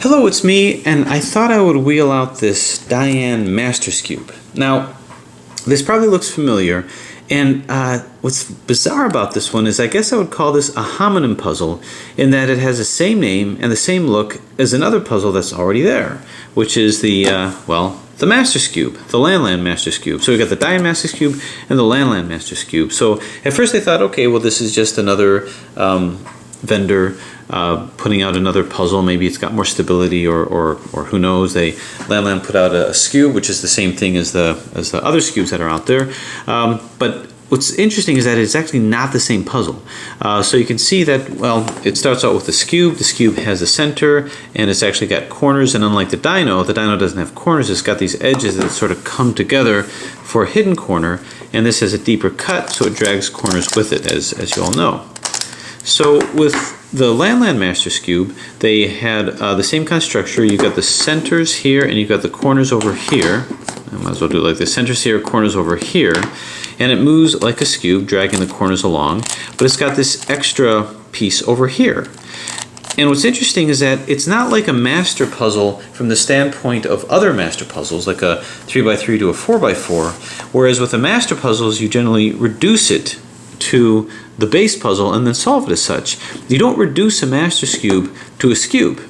Hello, it's me, and I thought I would wheel out this Dayan Master Skewb. Now, this probably looks familiar, and what's bizarre about this one is I guess I would call this a homonym puzzle in that it has the same name and the same look as another puzzle that's already there, which is the Master Skewb, the Landland Master Skewb. So we've got the Dayan Master Skewb and the Landland Master Skewb. So at first I thought, okay, well this is just another vendor putting out another puzzle. Maybe it's got more stability, or who knows. Landland put out a Skewb, which is the same thing as the other Skewbs that are out there. But what's interesting is that it's actually not the same puzzle. So you can see that, well, it starts out with the Skewb. The Skewb has the center, and it's actually got corners, and unlike the Dino doesn't have corners. It's got these edges that sort of come together for a hidden corner, and this has a deeper cut, so it drags corners with it, as you all know. So with the Landland Master Skewb, they had the same kind of structure. You've got the centers here, and you've got the corners over here. I might as well do it like this. Centers here, corners over here. And it moves like a Skewb, dragging the corners along. But it's got this extra piece over here. And what's interesting is that it's not like a master puzzle from the standpoint of other master puzzles, like a 3x3 to a 4x4. Whereas with the master puzzles, you generally reduce it to the base puzzle and then solve it as such. You don't reduce a Master Skewb to a Skewb.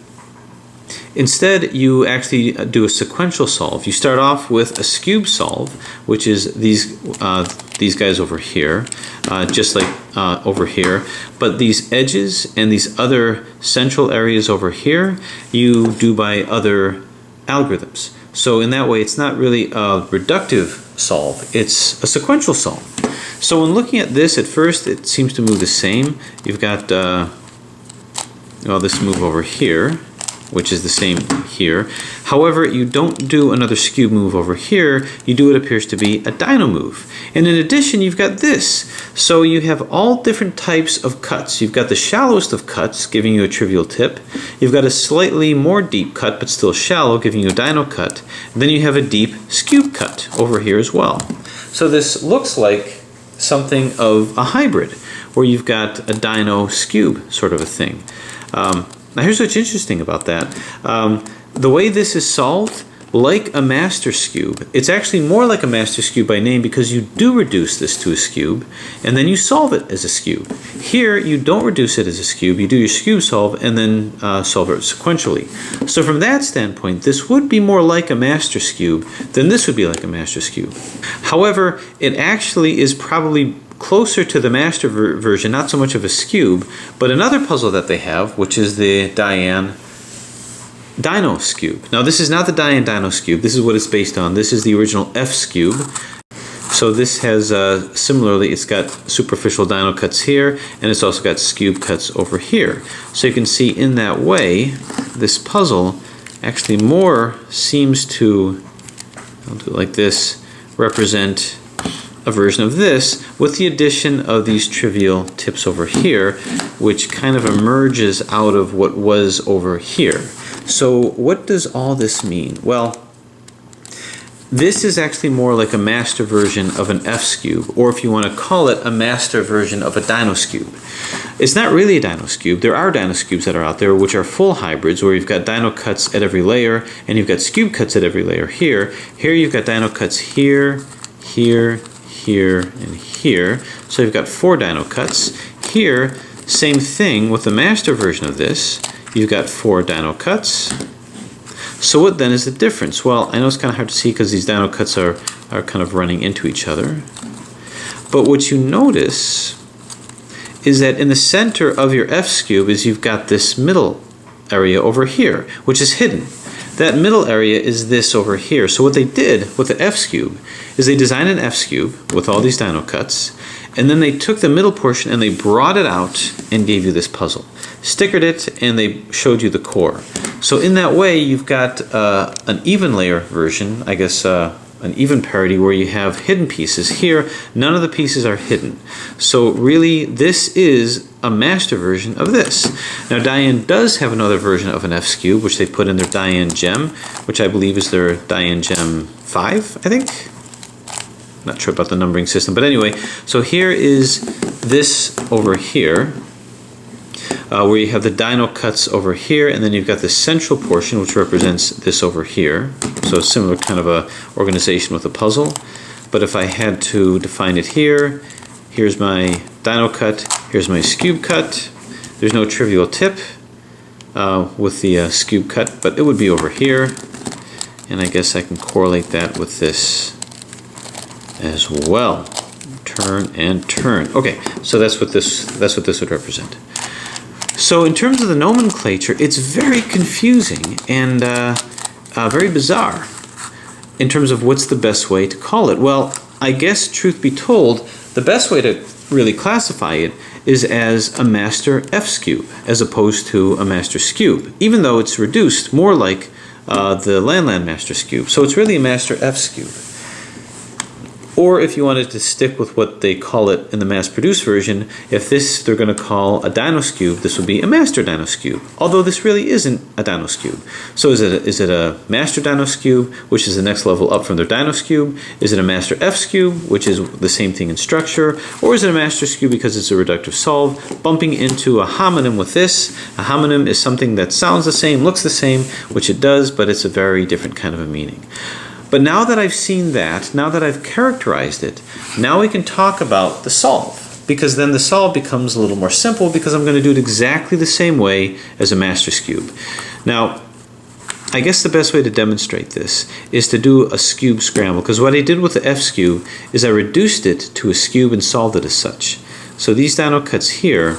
Instead, you actually do a sequential solve. You start off with a Skewb solve, which is these guys over here, just like over here. But these edges and these other central areas over here, you do by other algorithms. So in that way, it's not really a reductive solve, it's a sequential solve. So when looking at this, at first it seems to move the same. You've got this move over here, which is the same here. However, you don't do another Skewb move over here. You do what appears to be a Dino move. And in addition, you've got this. So you have all different types of cuts. You've got the shallowest of cuts, giving you a trivial tip. You've got a slightly more deep cut, but still shallow, giving you a Dino cut. And then you have a deep Skewb cut over here as well. So this looks like something of a hybrid, where you've got a Dino Skewb sort of a thing. Now here's what's interesting about that. The way this is solved, like a Master Skewb, it's actually more like a Master Skewb by name because you do reduce this to a Skewb, and then you solve it as a Skewb. Here, you don't reduce it as a Skewb. You do your Skewb solve and then solve it sequentially. So from that standpoint, this would be more like a Master Skewb than this would be like a Master Skewb. However, it actually is probably closer to the master version, not so much of a Skewb, but another puzzle that they have, which is the Dayan Dino Skewb. Now this is not the Dayan Dino Skewb, this is what it's based on. This is the original F-Skewb. So this has, similarly, it's got superficial Dino cuts here, and it's also got Skewb cuts over here. So you can see in that way, this puzzle actually more seems to, I'll do it like this, represent a version of this with the addition of these trivial tips over here, which kind of emerges out of what was over here. So what does all this mean? Well, this is actually more like a master version of an F-Skewb, or if you want to call it a master version of a Dino Skewb. It's not really a Dino Skewb. There are Dino Skewbs that are out there which are full hybrids, where you've got Dino cuts at every layer and you've got Skewb cuts at every layer here. Here you've got Dino cuts here, here, here, and here. So you've got 4 Dino cuts. Here, same thing with the master version of this. You've got 4 Dino cuts. So what then is the difference? Well, I know it's kind of hard to see because these Dino cuts are kind of running into each other. But what you notice is that in the center of your F-Skewb is you've got this middle area over here, which is hidden. That middle area is this over here. So what they did with the F-Skewb is they designed an F-Skewb with all these Dino cuts, and then they took the middle portion and they brought it out and gave you this puzzle. Stickered it, and they showed you the core. So in that way, you've got an even layer version, I guess an even parity, where you have hidden pieces. Here, none of the pieces are hidden. So really, this is a master version of this. Now Dayan does have another version of an F-Skewb, which they put in their Dayan Gem, which I believe is their Dayan Gem 5, I think. Not sure about the numbering system, but anyway, so here is this over here. where you have the dino cuts over here, and then you've got the central portion, which represents this over here. So a similar kind of a organization with a puzzle. But if I had to define it here, here's my dino cut, here's my Skewb cut. There's no trivial tip with the Skewb cut, but it would be over here. And I guess I can correlate that with this as well. Turn and turn. Okay, so that's what this would represent. So in terms of the nomenclature, it's very confusing and very bizarre in terms of what's the best way to call it. Well, I guess truth be told, the best way to really classify it is as a Master F-Skewb as opposed to a Master Skewb, even though it's reduced more like the Land Master Skewb. So it's really a Master F-Skewb. Or if you wanted to stick with what they call it in the mass-produced version, if this they're going to call a Dino Skewb, this would be a Master Dino Skewb. Although this really isn't a Dino Skewb. So is it a Master Dino Skewb, which is the next level up from their Dino Skewb? Is it a Master F-Skewb, which is the same thing in structure? Or is it a Master Skewb because it's a reductive solve, bumping into a homonym with this? A homonym is something that sounds the same, looks the same, which it does, but it's a very different kind of a meaning. But now that I've seen that, now that I've characterized it, now we can talk about the solve. Because then the solve becomes a little more simple because I'm going to do it exactly the same way as a Master Skewb. Now, I guess the best way to demonstrate this is to do a Skewb scramble. Because what I did with the F-Skewb is I reduced it to a Skewb and solved it as such. So these dino cuts here,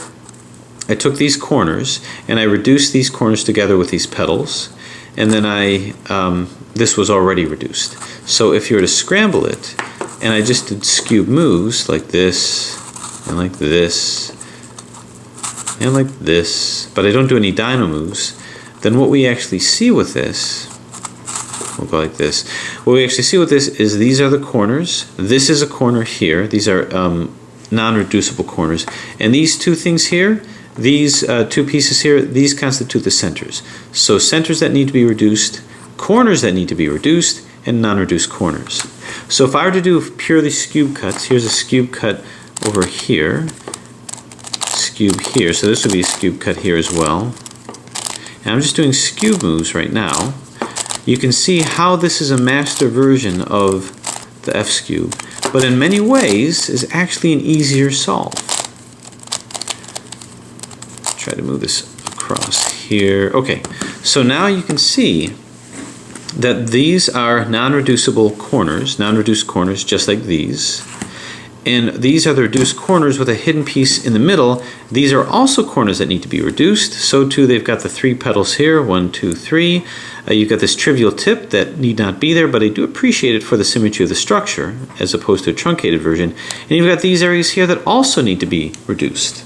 I took these corners and I reduced these corners together with these petals. And then this was already reduced. So if you were to scramble it, and I just did Skewb moves like this, and like this, and like this, but I don't do any dino moves, then what we actually see with this, we'll go like this, what we actually see with this is these are the corners, this is a corner here, these are non-reducible corners, and these two things here, these two pieces here, these constitute the centers. So centers that need to be reduced, corners that need to be reduced, and non-reduced corners. So if I were to do purely Skewb cuts, here's a Skewb cut over here, Skewb here, so this would be a Skewb cut here as well. And I'm just doing Skewb moves right now. You can see how this is a master version of the F-Skewb, but in many ways is actually an easier solve. Try to move this across here. Okay, so now you can see that these are non-reducible corners, non-reduced corners just like these. And these are the reduced corners with a hidden piece in the middle. These are also corners that need to be reduced. So too they've got the three petals here, 1, 2, 3. You've got this trivial tip that need not be there, but I do appreciate it for the symmetry of the structure as opposed to a truncated version. And you've got these areas here that also need to be reduced.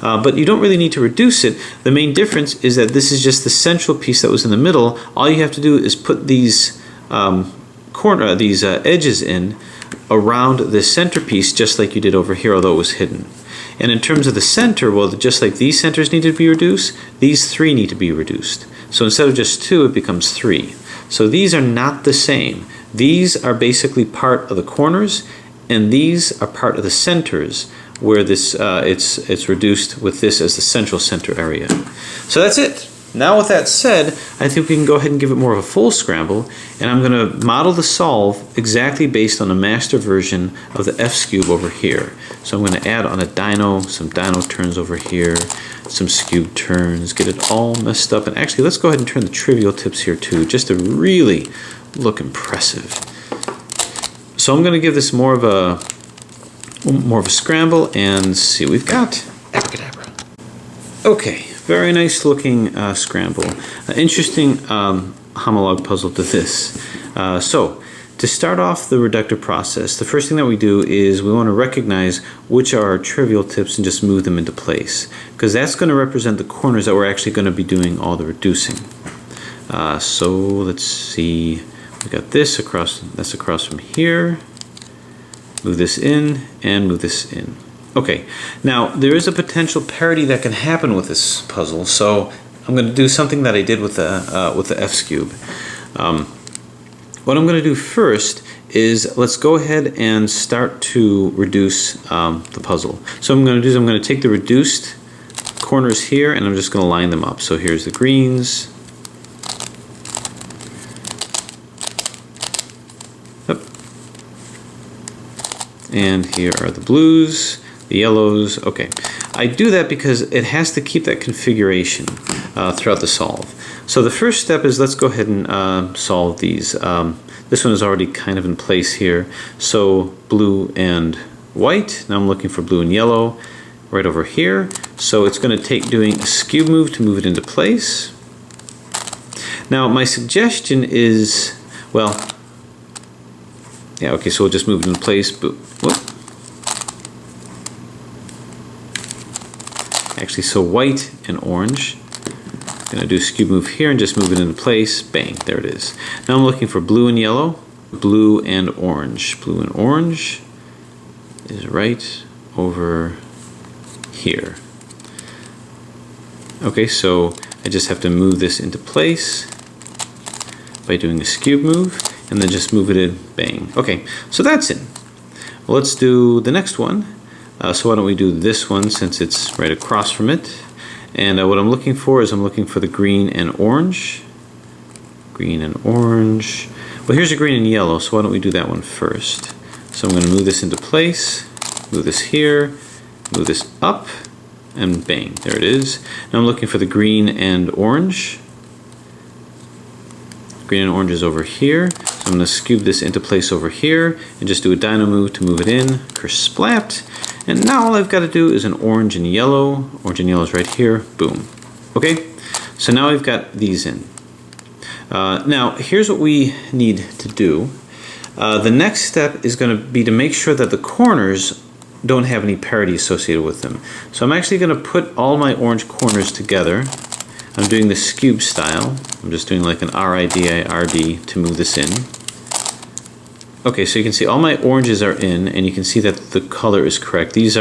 But you don't really need to reduce it. The main difference is that this is just the central piece that was in the middle. All you have to do is put these edges in around the centerpiece just like you did over here, although it was hidden. And in terms of the center, well, just like these centers need to be reduced, these three need to be reduced. So instead of just 2, it becomes 3. So these are not the same. These are basically part of the corners, and these are part of the centers, where this it's reduced with this as the central center area. So that's it. Now with that said, I think we can go ahead and give it more of a full scramble, and I'm going to model the solve exactly based on the master version of the F-Skewb over here. So I'm going to add on a dino, some dino turns over here, some Skewb turns, get it all messed up. And actually, let's go ahead and turn the trivial tips here too, just to really look impressive. So I'm going to give this more of a scramble and see what we've got. Abracadabra. Okay, very nice looking scramble. Interesting homolog puzzle to this. So to start off the reductive process, the first thing that we do is we want to recognize which are our trivial tips and just move them into place, because that's going to represent the corners that we're actually going to be doing all the reducing. So let's see, we got this across, that's across from here. Move this in and move this in. Okay, now there is a potential parity that can happen with this puzzle, so I'm going to do something that I did with the F-Skewb. What I'm going to do first is let's go ahead and start to reduce the puzzle. So what I'm going to do is I'm going to take the reduced corners here, and I'm just going to line them up. So here's the greens. Yep. And here are the blues, the yellows. Okay, I do that because it has to keep that configuration throughout the solve. So the first step is, let's go ahead and solve these. This one is already kind of in place here. So blue and white. Now I'm looking for blue and yellow right over here. So it's going to take doing a skewb move to move it into place. Now my suggestion is, well, yeah, okay, so we'll just move it into place. But whoop. Actually, so white and orange. I'm going to do a skewb move here and just move it into place. Bang, there it is. Now I'm looking for blue and yellow, blue and orange. Blue and orange is right over here. Okay, so I just have to move this into place by doing a skewb move, and then just move it in. Bang. Okay, so that's it. Well, let's do the next one. So why don't we do this one, since it's right across from it. And what I'm looking for is, I'm looking for the green and orange. Green and orange. Well, here's a green and yellow, so why don't we do that one first. So I'm going to move this into place, move this here, move this up, and bang, there it is. Now I'm looking for the green and orange. Green and orange is over here. So I'm going to skewb this into place over here and just do a dino move to move it in. Kersplat. And now all I've got to do is an orange and yellow. Orange and yellow is right here. Boom. Okay, so now I've got these in. Now here's what we need to do. The next step is going to be to make sure that the corners don't have any parity associated with them. So I'm actually going to put all my orange corners together. I'm doing the skewb style. I'm just doing like an RIDI-RD to move this in. Okay, so you can see all my oranges are in, and you can see that the color is correct. These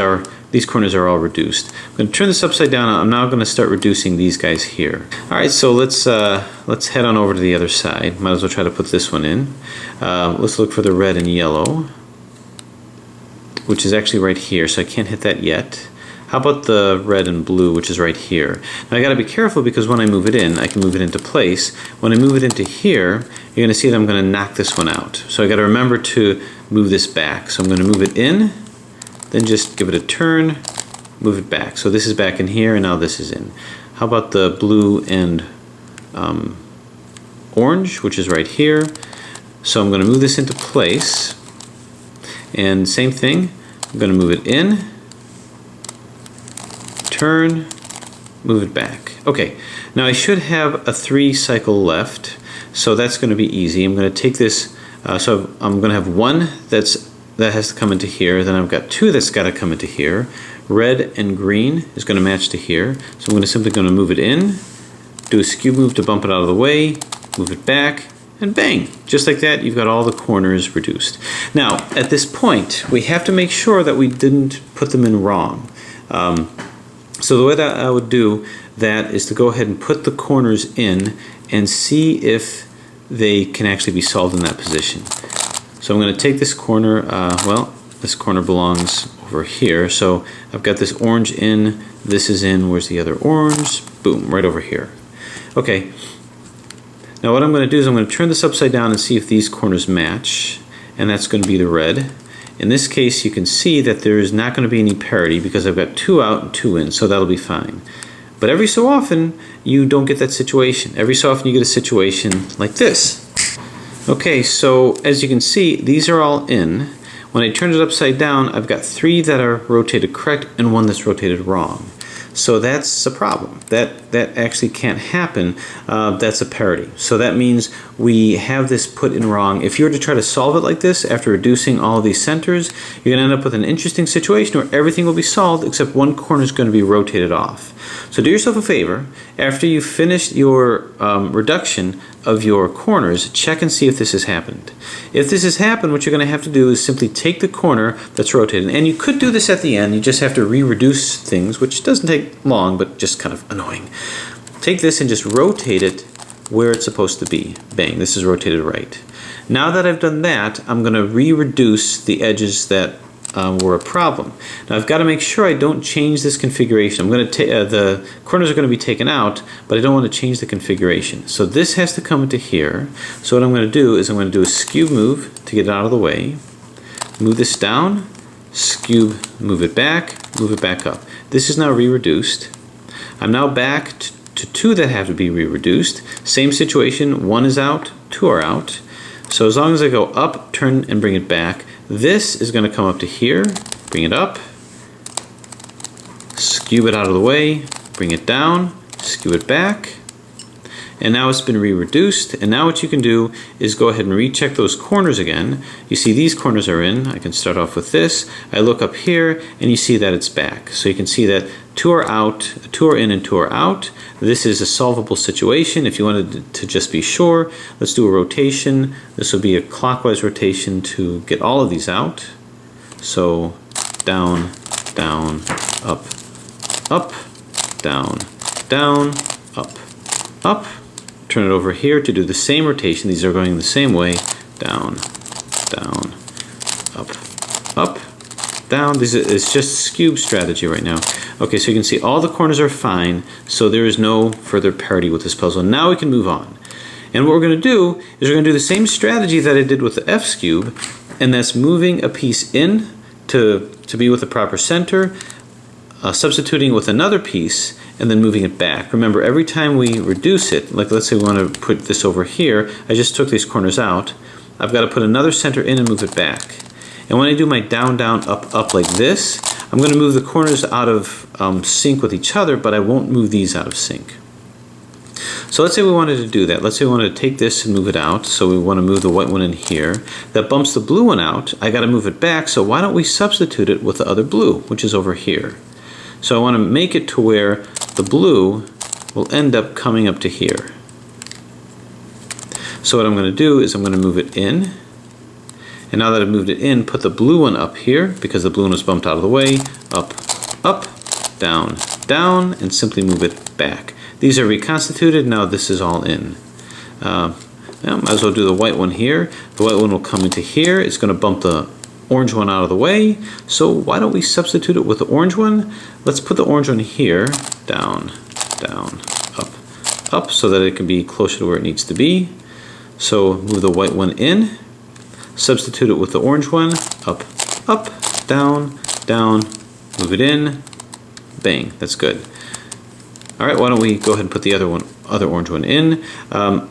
corners are all reduced. I'm going to turn this upside down. I'm now going to start reducing these guys here. All right, so let's head on over to the other side. Might as well try to put this one in. Let's look for the red and yellow, which is actually right here, so I can't hit that yet. How about the red and blue, which is right here? Now I got to be careful, because when I move it in, I can move it into place. When I move it into here, you're going to see that I'm going to knock this one out. So I got to remember to move this back. So I'm going to move it in, then just give it a turn, move it back. So this is back in here, and now this is in. How about the blue and orange, which is right here? So I'm going to move this into place, and same thing, I'm going to move it in, turn, move it back. Okay, now I should have a 3 cycle left, so that's going to be easy. I'm going to take this, so I'm going to have one that has to come into here, then I've got 2 that's got to come into here. Red and green is going to match to here, so I'm simply going to move it in, do a skewb move to bump it out of the way, move it back, and bang! Just like that, you've got all the corners reduced. Now, at this point, we have to make sure that we didn't put them in wrong. So the way that I would do that is to go ahead and put the corners in and see if they can actually be solved in that position. So I'm going to take this corner, well, this corner belongs over here. So I've got this orange in, this is in, where's the other orange? Boom, right over here. Okay, now what I'm going to do is I'm going to turn this upside down and see if these corners match, and that's going to be the red. In this case, you can see that there is not going to be any parity because I've got 2 out and 2 in, so that'll be fine. But every so often, you don't get that situation. Every so often you get a situation like this. Okay, so as you can see, these are all in. When I turn it upside down, I've got 3 that are rotated correct and 1 that's rotated wrong. So that's a problem. That actually can't happen. That's a parity. So that means we have this put in wrong. If you were to try to solve it like this after reducing all of these centers, you're going to end up with an interesting situation where everything will be solved except one corner is going to be rotated off. So do yourself a favor. After you've finished your reduction of your corners, check and see if this has happened. If this has happened, what you're going to have to do is simply take the corner that's rotated. And you could do this at the end. You just have to re-reduce things, which doesn't take long, but just kind of annoying. Take this and just rotate it where it's supposed to be. Bang, this is rotated right. Now that I've done that, I'm going to re-reduce the edges that were a problem. Now I've got to make sure I don't change this configuration. I'm going to the corners are going to be taken out, but I don't want to change the configuration. So this has to come into here. So what I'm going to do is I'm going to do a Skewb move to get it out of the way. Move this down, Skewb, move it back up. This is now re-reduced. I'm now back to two that have to be re-reduced. Same situation, one is out, two are out. So as long as I go up, turn, and bring it back, this is going to come up to here, bring it up, Skewb it out of the way, bring it down, Skewb it back, and now it's been re-reduced. And now what you can do is go ahead and recheck those corners again. You see these corners are in. I can start off with this. I look up here and you see that it's back. So you can see that two are out, two are in, and two are out. This is a solvable situation. If you wanted to just be sure, let's do a rotation. This will be a clockwise rotation to get all of these out. So down, down, up, up, down, down, up, up. Turn it over here to do the same rotation. These are going the same way. Down, down, up, up, down. It's just Skewb strategy right now. Okay, so you can see all the corners are fine, so there is no further parity with this puzzle. Now we can move on. And what we're going to do is we're going to do the same strategy that I did with the F-Skewb, and that's moving a piece in to be with the proper center, substituting with another piece, and then moving it back. Remember, every time we reduce it, like let's say we want to put this over here, I just took these corners out, I've got to put another center in and move it back. And when I do my down, down, up, up like this, I'm going to move the corners out of sync with each other, but I won't move these out of sync. So let's say we wanted to do that. Let's say we wanted to take this and move it out. So we want to move the white one in here. That bumps the blue one out. I got to move it back, so why don't we substitute it with the other blue, which is over here. So I want to make it to where the blue will end up coming up to here. So what I'm going to do is I'm going to move it in. And now that I've moved it in, put the blue one up here, because the blue one was bumped out of the way. Up, up, down, down, and simply move it back. These are reconstituted. Now this is all in. Might as well do the white one here. The white one will come into here. It's going to bump the orange one out of the way. So why don't we substitute it with the orange one? Let's put the orange one here. Down, down, up, up, so that it can be closer to where it needs to be. So move the white one in. Substitute it with the orange one. Up, up, down, down. Move it in. Bang. That's good. All right, why don't we go ahead and put the other orange one in. I'm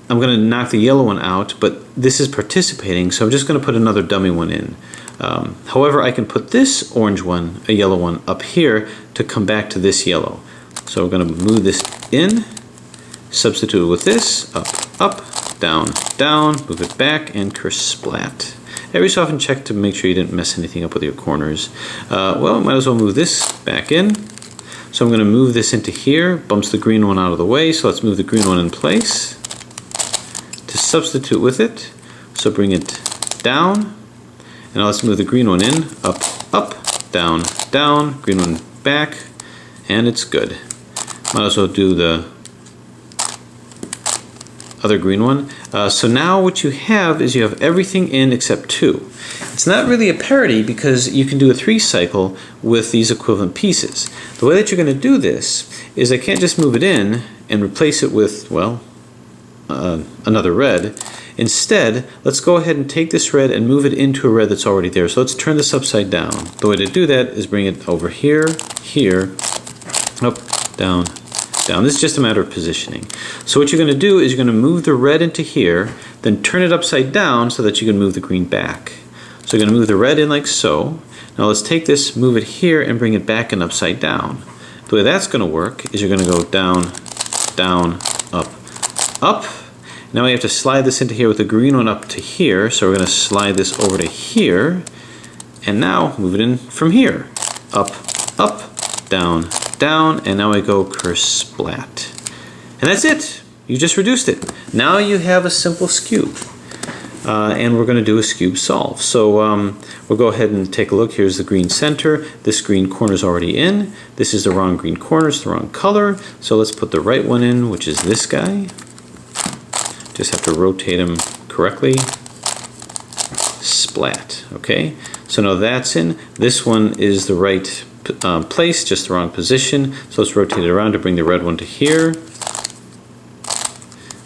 going to knock the yellow one out, but this is participating, so I'm just going to put another dummy one in. However, I can put this orange one, a yellow one, up here to come back to this yellow. So we're going to move this in, substitute it with this, up, up, down, down, move it back, and kersplat. Every so often check to make sure you didn't mess anything up with your corners. Well, might as well move this back in. So I'm going to move this into here, bumps the green one out of the way, so let's move the green one in place. To substitute with it, so bring it down, and now let's move the green one in, up, up, down, down, green one back, and it's good. Might as well do the other green one. So now what you have is you have everything in except two. It's not really a parity because you can do a 3-cycle with these equivalent pieces. The way that you're going to do this is I can't just move it in and replace it with, well, another red. Instead, let's go ahead and take this red and move it into a red that's already there. So let's turn this upside down. The way to do that is bring it over here, here, up, down, down. This is just a matter of positioning. So what you're going to do is you're going to move the red into here, then turn it upside down so that you can move the green back. So you're going to move the red in like so. Now let's take this, move it here, and bring it back and upside down. The way that's going to work is you're going to go down, down, up, up. Now we have to slide this into here with the green one up to here. So we're going to slide this over to here. And now move it in from here. Up, up, down, down. And now I go kersplat. And that's it. You just reduced it. Now you have a simple Skewb. And we're going to do a Skewb solve. So we'll go ahead and take a look. Here's the green center. This green corner is already in. This is the wrong green corner. It's the wrong color. So let's put the right one in, which is this guy. Just have to rotate him correctly. Splat. Okay. So now that's in. This one is the right place, just the wrong position. So let's rotate it around to bring the red one to here.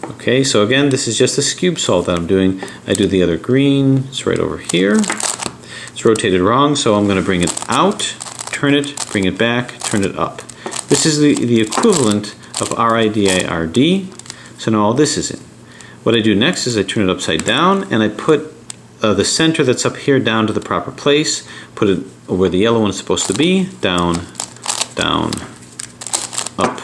Okay, so again, this is just a Skewb solve that I'm doing. I do the other green, it's right over here. It's rotated wrong, so I'm going to bring it out, turn it, bring it back, turn it up. This is the equivalent of RIDIRD, so now all this is in. What I do next is I turn it upside down and I put the center that's up here down to the proper place, put it where the yellow one is supposed to be, down, down, up,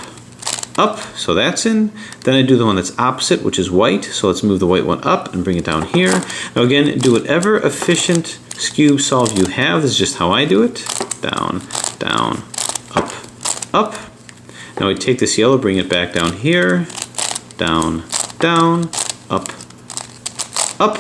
up, so that's in. Then I do the one that's opposite, which is white, so let's move the white one up and bring it down here. Now again, do whatever efficient Skewb solve you have. This is just how I do it. Down, down, up, up. Now we take this yellow, bring it back down here, down, down, up, up,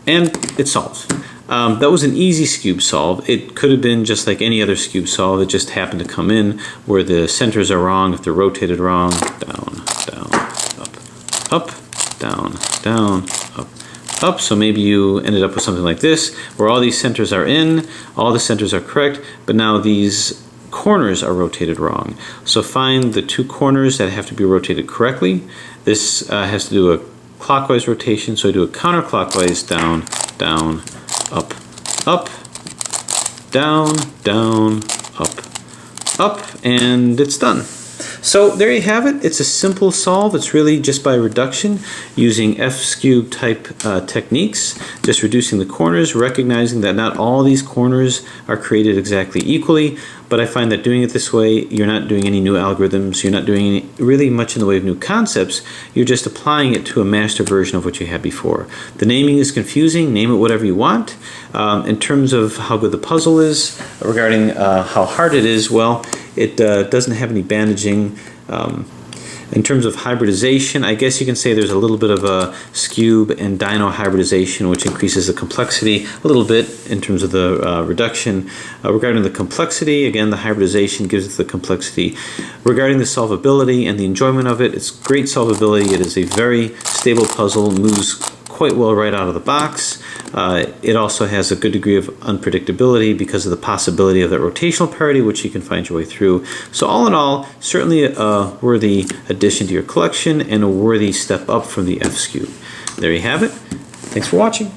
and it solves. That was an easy Skewb solve. It could have been just like any other Skewb solve. It just happened to come in where the centers are wrong, if they're rotated wrong. Down, down, up, up, down, down, up, up. So maybe you ended up with something like this, where all these centers are in, all the centers are correct, but now these corners are rotated wrong. So find the two corners that have to be rotated correctly. This has to do a clockwise rotation, so I do a counterclockwise, down, down, up, up, down, down, up, and it's done. So there you have it. It's a simple solve. It's really just by reduction using F-Skewb type techniques, just reducing the corners, recognizing that not all these corners are created exactly equally, but I find that doing it this way, you're not doing any new algorithms, you're not doing really much in the way of new concepts, you're just applying it to a master version of what you had before. The naming is confusing, name it whatever you want. In terms of how good the puzzle is, regarding how hard it is, well, it doesn't have any bandaging. In terms of hybridization, I guess you can say there's a little bit of a Skewb and Dino hybridization, which increases the complexity a little bit in terms of the reduction. Regarding the complexity, again, the hybridization gives it the complexity. Regarding the solvability and the enjoyment of it, it's great solvability. It is a very stable puzzle, moves quite well right out of the box. It also has a good degree of unpredictability because of the possibility of that rotational parity, which you can find your way through. So all in all, certainly a worthy addition to your collection and a worthy step up from the F-Skewb. There you have it. Thanks for watching.